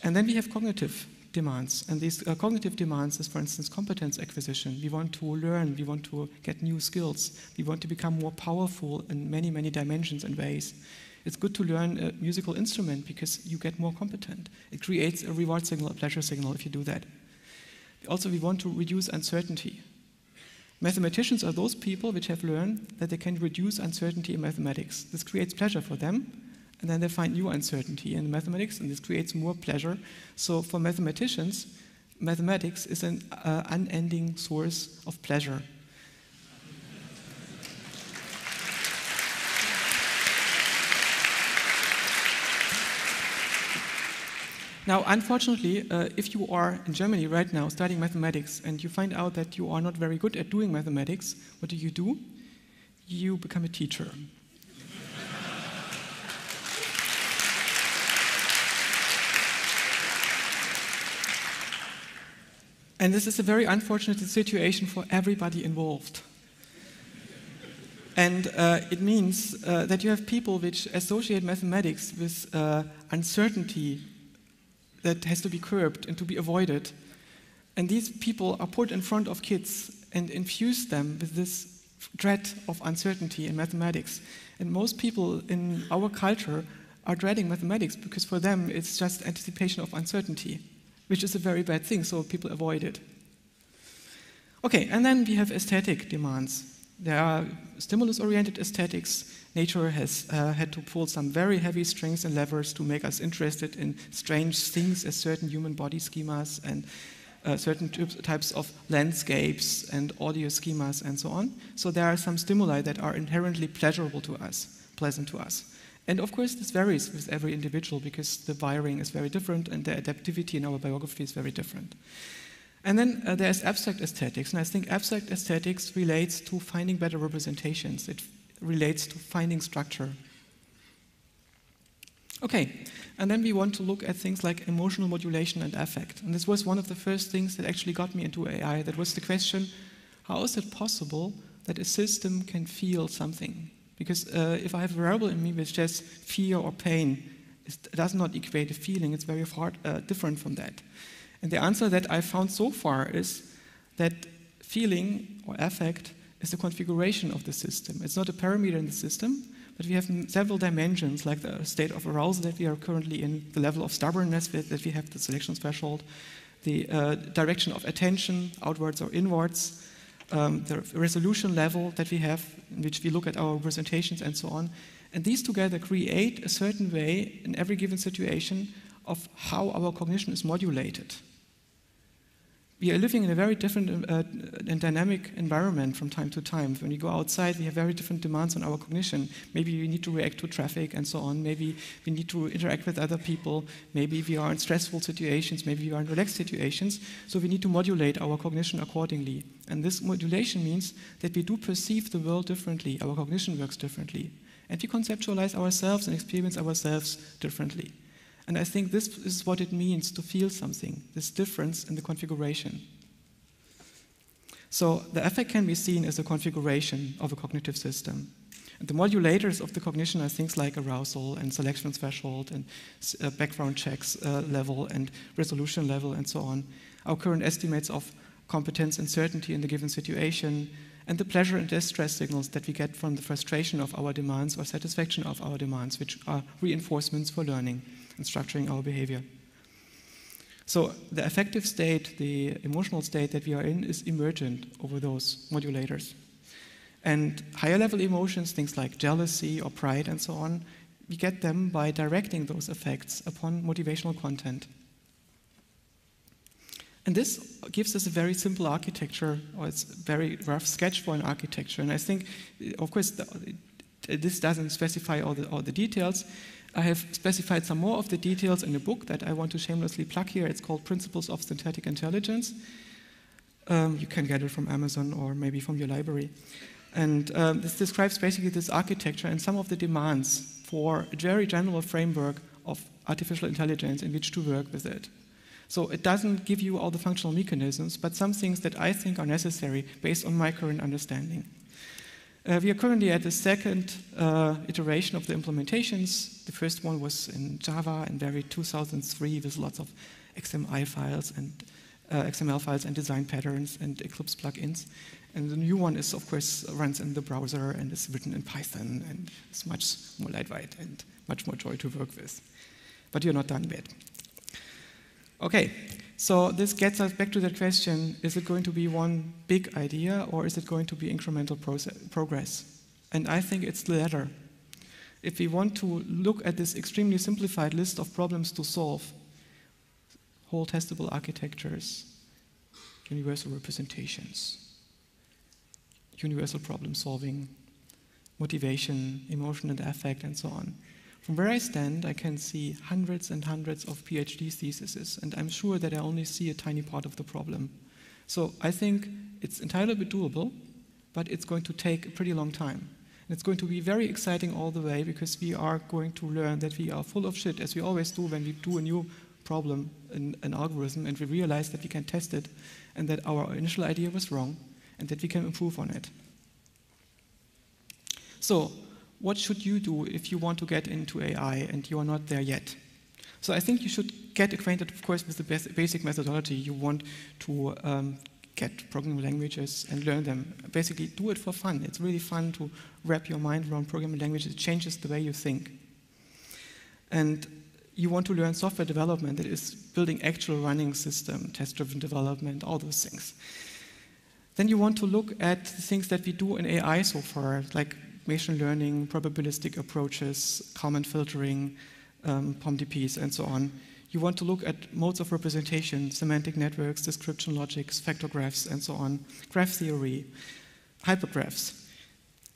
And then we have cognitive demands. And these cognitive demands is, for instance, competence acquisition. We want to learn. We want to get new skills. We want to become more powerful in many, many dimensions and ways. It's good to learn a musical instrument because you get more competent. It creates a reward signal, a pleasure signal if you do that. Also, we want to reduce uncertainty. Mathematicians are those people which have learned that they can reduce uncertainty in mathematics. This creates pleasure for them, and then they find new uncertainty in mathematics, and this creates more pleasure. So for mathematicians, mathematics is an unending source of pleasure. Now, unfortunately, if you are in Germany right now studying mathematics and you find out that you are not very good at doing mathematics, what do? You become a teacher. And this is a very unfortunate situation for everybody involved. And it means that you have people which associate mathematics with uncertainty that has to be curbed and to be avoided. And these people are put in front of kids and infuse them with this dread of uncertainty in mathematics. And most people in our culture are dreading mathematics because for them it's just anticipation of uncertainty, which is a very bad thing, so people avoid it. Okay, and then we have aesthetic demands. There are stimulus-oriented aesthetics. Nature has had to pull some very heavy strings and levers to make us interested in strange things as certain human body schemas and certain types of landscapes and audio schemas and so on. So there are some stimuli that are inherently pleasurable to us, pleasant to us. And of course this varies with every individual because the wiring is very different and the adaptivity in our biography is very different. And then there's abstract aesthetics, and I think abstract aesthetics relates to finding better representations. It relates to finding structure. Okay, and then we want to look at things like emotional modulation and affect. And this was one of the first things that actually got me into AI. That was the question, how is it possible that a system can feel something? Because if I have a variable in me which says fear or pain, it does not equate a feeling. It's very far different from that. And the answer that I found so far is that feeling or affect is the configuration of the system. It's not a parameter in the system, but we have several dimensions, like the state of arousal that we are currently in, the level of stubbornness that we have, the selection threshold, the direction of attention, outwards or inwards, the resolution level that we have, in which we look at our representations and so on. And these together create a certain way in every given situation of how our cognition is modulated. We are living in a very different and dynamic environment from time to time. When we go outside, we have very different demands on our cognition. Maybe we need to react to traffic and so on. Maybe we need to interact with other people. Maybe we are in stressful situations. Maybe we are in relaxed situations. So we need to modulate our cognition accordingly. And this modulation means that we do perceive the world differently. Our cognition works differently. And we conceptualize ourselves and experience ourselves differently. And I think this is what it means to feel something, this difference in the configuration. So the affect can be seen as a configuration of a cognitive system. And the modulators of the cognition are things like arousal and selection threshold and background checks level and resolution level and so on. Our current estimates of competence and certainty in the given situation, and the pleasure and distress signals that we get from the frustration of our demands or satisfaction of our demands, which are reinforcements for learning and structuring our behavior. So the affective state, the emotional state that we are in, is emergent over those modulators. And higher level emotions, things like jealousy or pride and so on, we get them by directing those effects upon motivational content. And this gives us a very simple architecture, or it's a very rough sketch for an architecture. And I think, of course, this doesn't specify all the details. I have specified some more of the details in a book that I want to shamelessly plug here. It's called Principles of Synthetic Intelligence. You can get it from Amazon or maybe from your library. And this describes basically this architecture and some of the demands for a very general framework of artificial intelligence in which to work with it. So it doesn't give you all the functional mechanisms, but some things that I think are necessary based on my current understanding. We are currently at the second iteration of the implementations. The first one was in Java in very 2003 with lots of XML files and design patterns and Eclipse plugins. And the new one is, of course, runs in the browser and is written in Python and is much more lightweight and much more joy to work with. But you're not done yet. Okay, so this gets us back to the question, is it going to be one big idea or is it going to be incremental progress? And I think it's the latter. If we want to look at this extremely simplified list of problems to solve, whole testable architectures, universal representations, universal problem solving, motivation, emotion and affect, and so on. From where I stand, I can see hundreds and hundreds of PhD theses, and I'm sure that I only see a tiny part of the problem. So I think it's entirely doable, but it's going to take a pretty long time. And it's going to be very exciting all the way, because we are going to learn that we are full of shit, as we always do when we do a new problem in an algorithm, and we realize that we can test it, and that our initial idea was wrong, and that we can improve on it. So, what should you do if you want to get into AI and you are not there yet? So I think you should get acquainted, of course, with the basic methodology. You want to get programming languages and learn them. Basically, do it for fun. It's really fun to wrap your mind around programming languages. It changes the way you think. And you want to learn software development, that is building actual running system, test-driven development, all those things. Then you want to look at the things that we do in AI so far, like machine learning, probabilistic approaches, Kalman filtering, POMDPs, and so on. You want to look at modes of representation, semantic networks, description logics, vector graphs, and so on, graph theory, hypergraphs.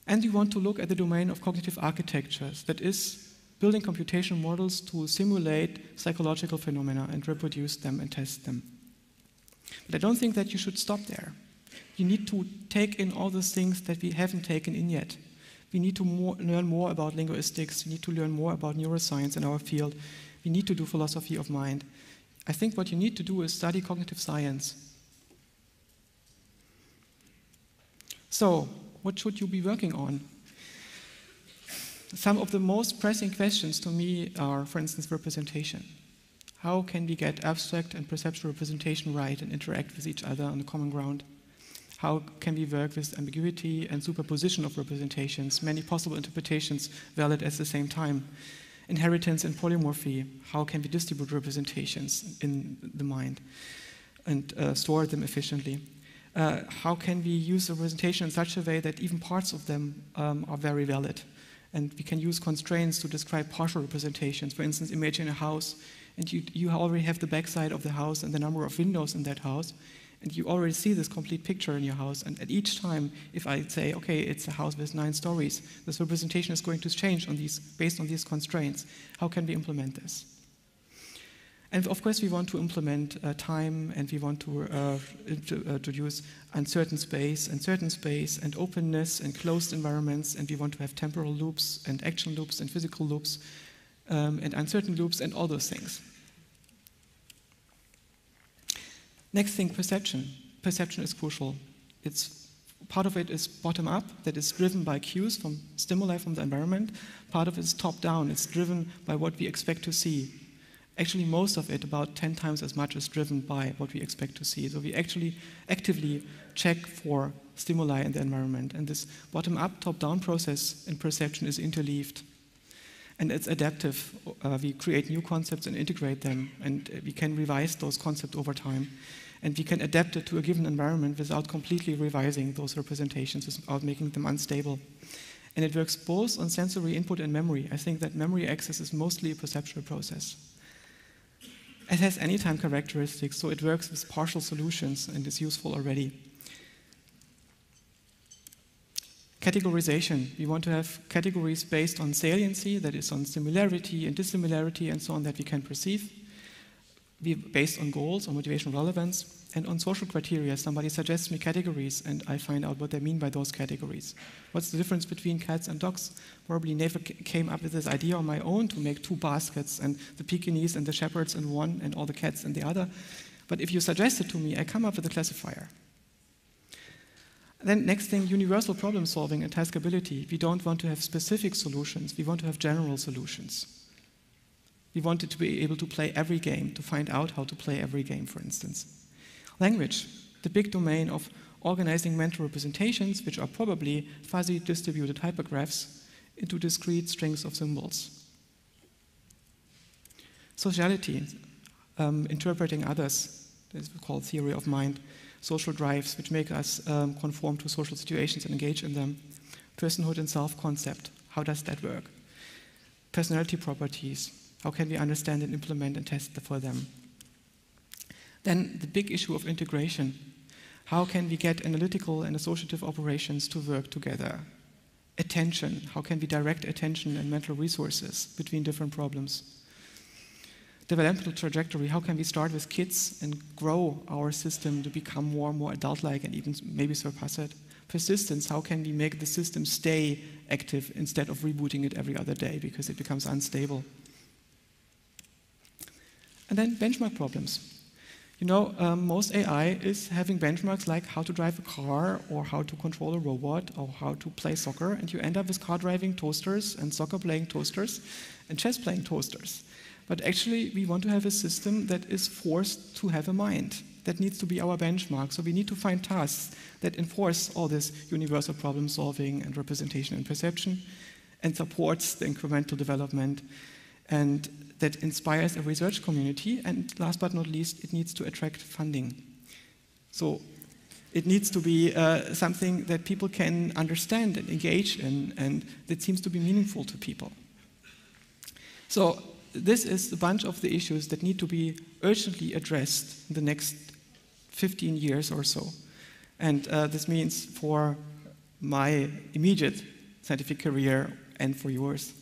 And you want to look at the domain of cognitive architectures, that is, building computational models to simulate psychological phenomena and reproduce them and test them. But I don't think that you should stop there. You need to take in all those things that we haven't taken in yet. We need to learn more about linguistics. We need to learn more about neuroscience in our field. We need to do philosophy of mind. I think what you need to do is study cognitive science. So, what should you be working on? Some of the most pressing questions to me are, for instance, representation. How can we get abstract and perceptual representation right and interact with each other on a common ground? How can we work with ambiguity and superposition of representations, many possible interpretations valid at the same time? Inheritance and polymorphy, how can we distribute representations in the mind and store them efficiently? How can we use representation in such a way that even parts of them are very valid? And we can use constraints to describe partial representations. For instance, imagine a house, and you already have the backside of the house and the number of windows in that house, and you already see this complete picture in your house. And at each time, if I say, okay, it's a house with 9 stories, this representation is going to change based on these constraints. How can we implement this? And of course, we want to implement time, and we want to introduce uncertain space, and openness, and closed environments, and we want to have temporal loops, and action loops, and physical loops, and uncertain loops, and all those things. Next thing, perception. Perception is crucial. Part of it is bottom-up, that is driven by cues from stimuli from the environment. Part of it is top-down. It's driven by what we expect to see. Actually, most of it, about 10 times as much, is driven by what we expect to see. So we actually actively check for stimuli in the environment. And this bottom-up, top-down process in perception is interleaved. And it's adaptive. We create new concepts and integrate them. And we can revise those concepts over time. And we can adapt it to a given environment without completely revising those representations, without making them unstable. And it works both on sensory input and memory. I think that memory access is mostly a perceptual process. It has anytime characteristics, so it works with partial solutions and is useful already. Categorization. We want to have categories based on saliency, that is on similarity and dissimilarity and so on, that we can perceive. Based on goals, on motivational relevance, and on social criteria. Somebody suggests me categories, and I find out what they mean by those categories. What's the difference between cats and dogs? Probably never came up with this idea on my own to make 2 baskets, and the Pekingese and the shepherds in one, and all the cats in the other. But if you suggest it to me, I come up with a classifier. Then next thing, universal problem solving and taskability. We don't want to have specific solutions, we want to have general solutions. We wanted to be able to play every game, to find out how to play every game, for instance. Language, the big domain of organizing mental representations, which are probably fuzzy distributed hypergraphs, into discrete strings of symbols. Sociality, interpreting others, this is called theory of mind. Social drives, which make us conform to social situations and engage in them. Personhood and self-concept, how does that work? Personality properties, how can we understand and implement and test for them? Then the big issue of integration. How can we get analytical and associative operations to work together? Attention. How can we direct attention and mental resources between different problems? Developmental trajectory. How can we start with kids and grow our system to become more and more adult-like and even maybe surpass it? Persistence. How can we make the system stay active instead of rebooting it every other day because it becomes unstable? And then benchmark problems. You know, most AI is having benchmarks like how to drive a car or how to control a robot or how to play soccer, and you end up with car driving toasters and soccer playing toasters and chess playing toasters. But actually, we want to have a system that is forced to have a mind. That needs to be our benchmark. So we need to find tasks that enforce all this universal problem solving and representation and perception and supports the incremental development and that inspires a research community, and last but not least, it needs to attract funding. So it needs to be something that people can understand and engage in, and that seems to be meaningful to people. So this is a bunch of the issues that need to be urgently addressed in the next 15 years or so. And this means for my immediate scientific career and for yours.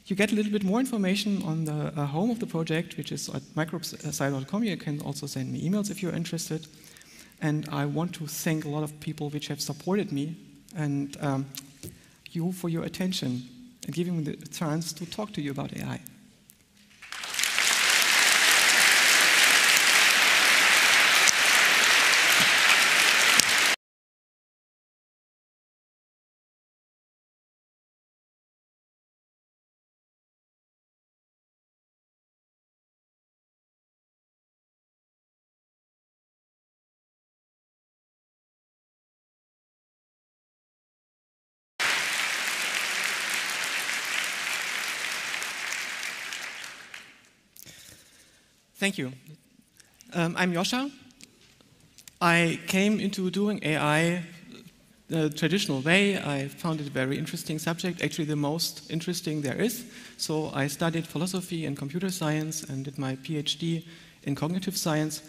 You get a little bit more information on the home of the project, which is at microbesci.com. You can also send me emails if you're interested. And I want to thank a lot of people which have supported me and you for your attention and giving me the chance to talk to you about AI. Thank you. I'm Joscha. I came into doing AI the traditional way. I found it a very interesting subject, actually the most interesting there is. So I studied philosophy and computer science and did my PhD in cognitive science.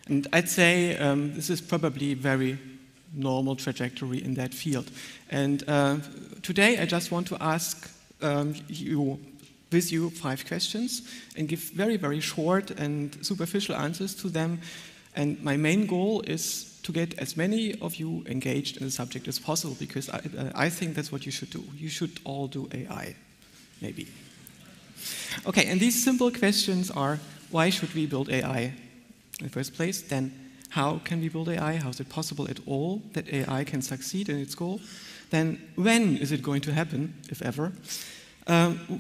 And I'd say this is probably a very normal trajectory in that field. And today I just want to ask with you 5 questions and give very, very short and superficial answers to them. And my main goal is to get as many of you engaged in the subject as possible, because I think that's what you should do. You should all do AI, maybe. Okay, and these simple questions are, why should we build AI in the first place? Then, how can we build AI? How is it possible at all that AI can succeed in its goal? Then, when is it going to happen, if ever?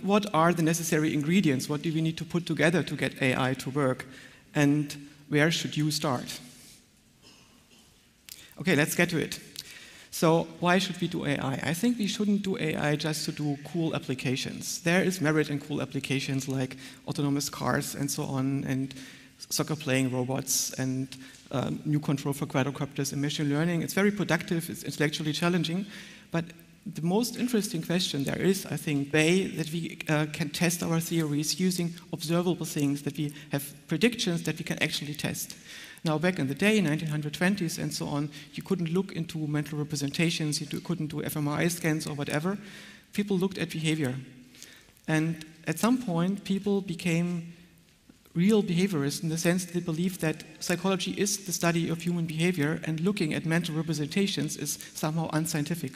What are the necessary ingredients? What do we need to put together to get AI to work? And where should you start? Okay, let's get to it. So why should we do AI? I think we shouldn't do AI just to do cool applications. There is merit in cool applications like autonomous cars and so on, and soccer-playing robots, and new control for quadrocopters and machine learning. It's very productive, it's intellectually challenging, but the most interesting question there is, I think, way that we can test our theories using observable things, that we have predictions that we can actually test. Now, back in the day, 1920s and so on, you couldn't look into mental representations, you couldn't do fMRI scans or whatever. People looked at behavior. And at some point, people became real behaviorists in the sense that they believed that psychology is the study of human behavior, and looking at mental representations is somehow unscientific.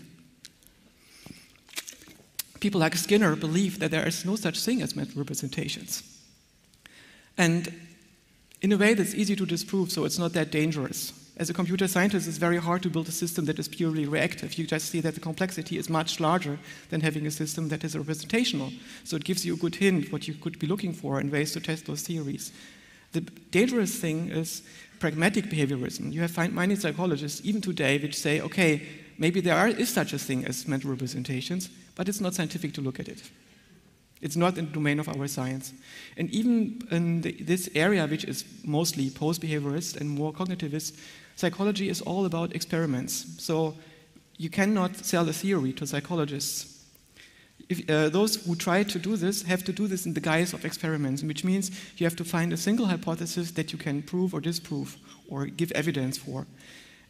People like Skinner believe that there is no such thing as mental representations. And in a way, that's easy to disprove, so it's not that dangerous. As a computer scientist, it's very hard to build a system that is purely reactive. You just see that the complexity is much larger than having a system that is representational. So it gives you a good hint what you could be looking for and ways to test those theories. The dangerous thing is pragmatic behaviorism. You have many psychologists, even today, which say, okay, maybe there is such a thing as mental representations, but it's not scientific to look at it. It's not in the domain of our science. And even in this area, which is mostly post-behaviorist and more cognitivist, psychology is all about experiments. So you cannot sell a theory to psychologists. Those who try to do this have to do this in the guise of experiments, which means you have to find a single hypothesis that you can prove or disprove or give evidence for.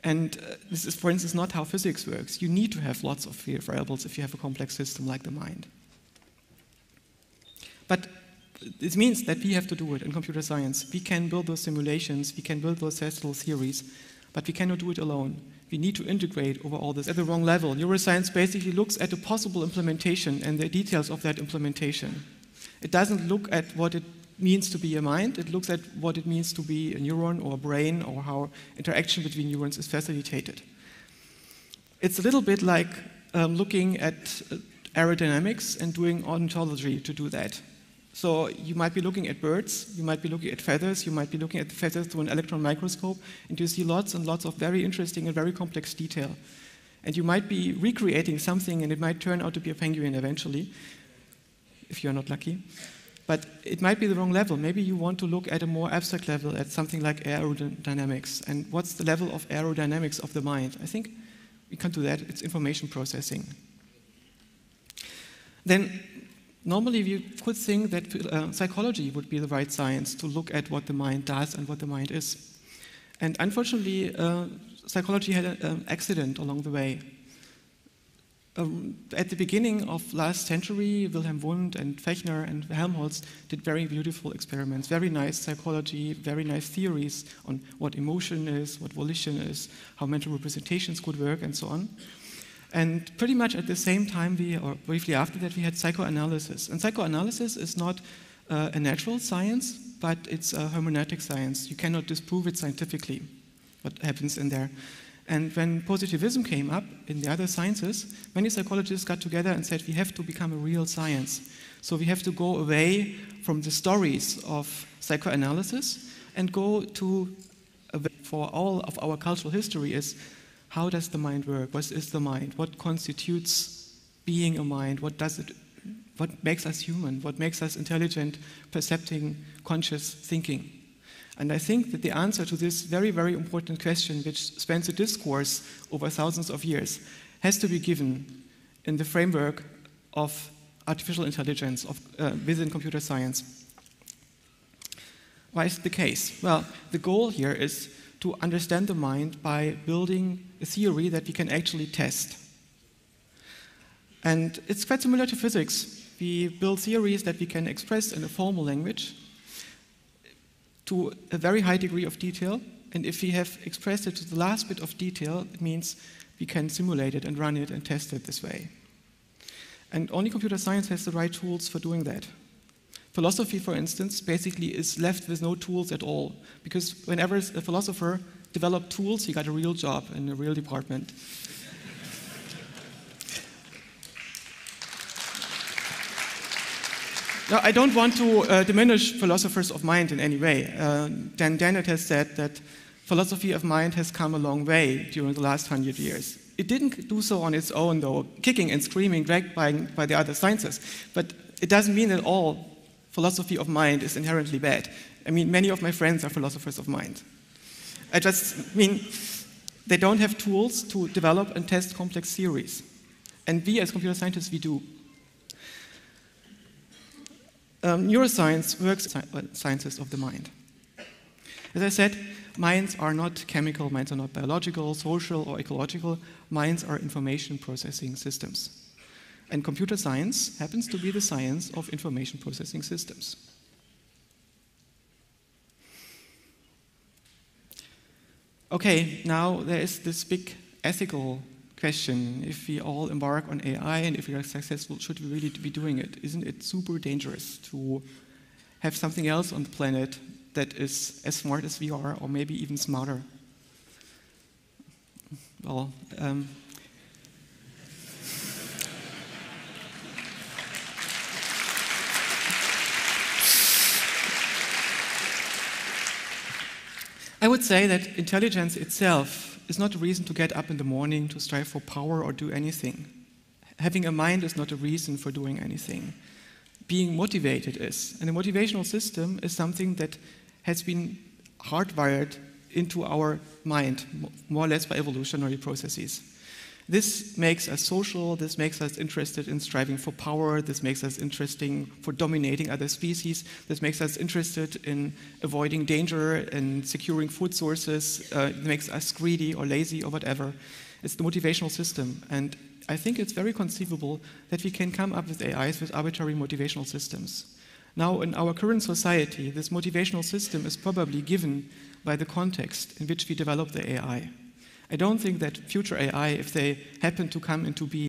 And this is, for instance, not how physics works. You need to have lots of variables if you have a complex system like the mind. But this means that we have to do it in computer science. We can build those simulations, we can build those testable theories, but we cannot do it alone. We need to integrate over all this at the wrong level. Neuroscience basically looks at the possible implementation and the details of that implementation. It doesn't look at what it means to be a mind. It looks at what it means to be a neuron or a brain, or how interaction between neurons is facilitated. It's a little bit like looking at aerodynamics and doing ornithology to do that. So you might be looking at birds, you might be looking at feathers, you might be looking at the feathers through an electron microscope, and you see lots and lots of very interesting and very complex detail. And you might be recreating something, and it might turn out to be a penguin eventually, if you're not lucky. But it might be the wrong level. Maybe you want to look at a more abstract level, at something like aerodynamics. And what's the level of aerodynamics of the mind? I think we can't do that. It's information processing. Then, normally we could think that psychology would be the right science to look at what the mind does and what the mind is. And unfortunately, psychology had an accident along the way. At the beginning of last century, Wilhelm Wundt and Fechner and Helmholtz did very beautiful experiments, very nice psychology, very nice theories on what emotion is, what volition is, how mental representations could work, and so on. And pretty much at the same time, or briefly after that, we had psychoanalysis. And psychoanalysis is not a natural science, but it's a hermeneutic science. You cannot disprove it scientifically, what happens in there. And when positivism came up in the other sciences, many psychologists got together and said, we have to become a real science. So we have to go away from the stories of psychoanalysis and go to, for all of our cultural history, is how does the mind work? What is the mind? What constitutes being a mind? What makes us human? What makes us intelligent, percepting, conscious thinking? And I think that the answer to this very, very important question, which spans a discourse over thousands of years, has to be given in the framework of artificial intelligence within computer science. Why is it the case? Well, the goal here is to understand the mind by building a theory that we can actually test. And it's quite similar to physics. We build theories that we can express in a formal language to a very high degree of detail, and if we have expressed it to the last bit of detail, it means we can simulate it and run it and test it this way. And only computer science has the right tools for doing that. Philosophy, for instance, basically is left with no tools at all, because whenever a philosopher developed tools, he got a real job in a real department. Now, I don't want to diminish philosophers of mind in any way. Dan Dennett has said that philosophy of mind has come a long way during the last 100 years. It didn't do so on its own, though, kicking and screaming, dragged by the other sciences. But it doesn't mean that all philosophy of mind is inherently bad. I mean, many of my friends are philosophers of mind. I just mean they don't have tools to develop and test complex theories. And we, as computer scientists, we do. Neuroscience works sciences of the mind. As I said, minds are not chemical, minds are not biological, social, or ecological. Minds are information processing systems. And computer science happens to be the science of information processing systems. Okay, now there is this big ethical question. If we all embark on AI and if we are successful, should we really be doing it? Isn't it super dangerous to have something else on the planet that is as smart as we are, or maybe even smarter? Well, I would say that intelligence itself is not a reason to get up in the morning to strive for power or do anything. Having a mind is not a reason for doing anything. Being motivated is. And a motivational system is something that has been hardwired into our mind, more or less by evolutionary processes. This makes us social, this makes us interested in striving for power, this makes us interesting for dominating other species, this makes us interested in avoiding danger and securing food sources, it makes us greedy or lazy or whatever. It's the motivational system, and I think it's very conceivable that we can come up with AIs with arbitrary motivational systems. Now, in our current society, this motivational system is probably given by the context in which we develop the AI. I don't think that future AI, if they happen to come into being,